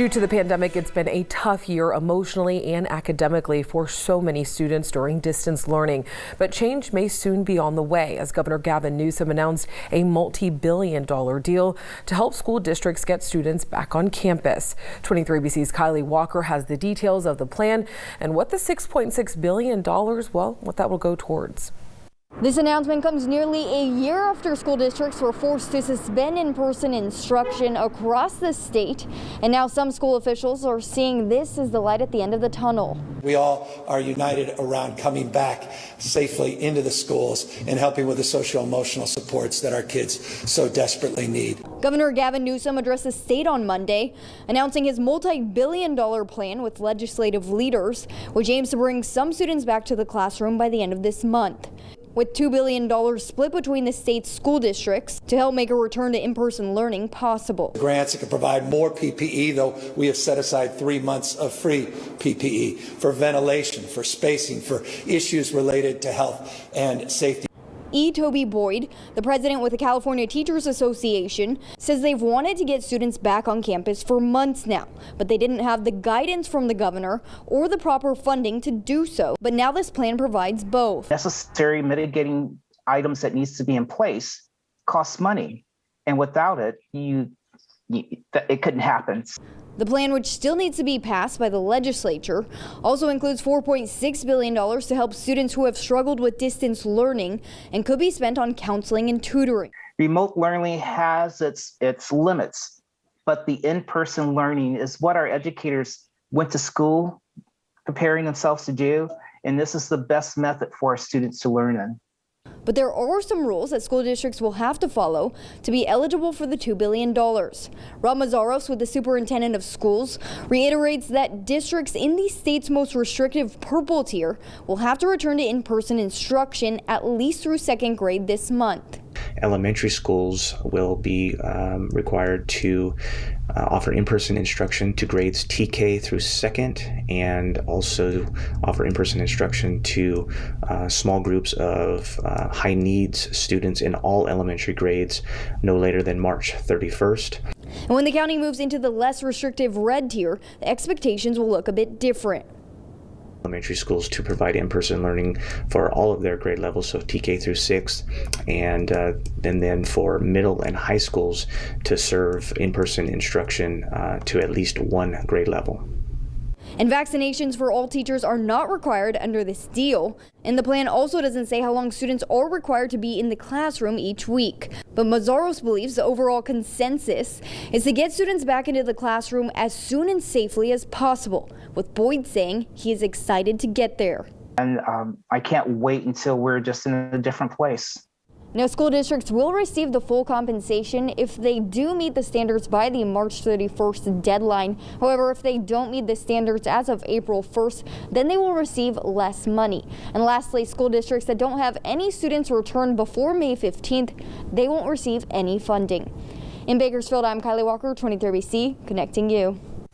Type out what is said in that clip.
Due to the pandemic, it's been a tough year emotionally and academically for so many students during distance learning. But change may soon be on the way as Governor Gavin Newsom announced a multi-billion-dollar deal to help school districts get students back on campus. 23BC's Kylie Walker has the details of the plan and what the $6.6 billion, what that will go towards. This announcement comes nearly a year after school districts were forced to suspend in-person instruction across the state. And now some school officials are seeing this as the light at the end of the tunnel. We all are united around coming back safely into the schools and helping with the social-emotional supports that our kids so desperately need. Governor Gavin Newsom addressed the state on Monday, announcing his multi-billion-dollar plan with legislative leaders, which aims to bring some students back to the classroom by the end of this month. With $2 billion split between the state's school districts to help make a return to in-person learning possible. Grants that can provide more PPE, though we have set aside 3 months of free PPE for ventilation, for spacing, for issues related to health and safety. Toby Boyd, the president with the California Teachers Association, says they've wanted to get students back on campus for months now, but they didn't have the guidance from the governor or the proper funding to do so. But now this plan provides both. Necessary mitigating items that needs to be in place costs money, and without it, it couldn't happen. The plan, which still needs to be passed by the legislature, also includes $4.6 billion to help students who have struggled with distance learning and could be spent on counseling and tutoring. Remote learning has its limits, but the in-person learning is what our educators went to school preparing themselves to do, and this is the best method for our students to learn in. But there are some rules that school districts will have to follow to be eligible for the $2 billion. Rob Mazzaros, with the superintendent of schools, reiterates that districts in the state's most restrictive purple tier will have to return to in-person instruction at least through second grade this month. Elementary schools will be required to offer in-person instruction to grades TK through second, and also offer in-person instruction to small groups of high needs students in all elementary grades no later than March 31st. And when the county moves into the less restrictive red tier, the expectations will look a bit different. Elementary schools to provide in-person learning for all of their grade levels, so TK through 6th, and then for middle and high schools to serve in-person instruction to at least one grade level. And vaccinations for all teachers are not required under this deal. And the plan also doesn't say how long students are required to be in the classroom each week. But Mazzaros believes the overall consensus is to get students back into the classroom as soon and safely as possible, with Boyd saying he is excited to get there. And I can't wait until we're just in a different place. Now, school districts will receive the full compensation if they do meet the standards by the March 31st deadline. However, if they don't meet the standards as of April 1st, then they will receive less money. And lastly, school districts that don't have any students return before May 15th, they won't receive any funding. In Bakersfield, I'm Kylie Walker, 23BC, connecting you.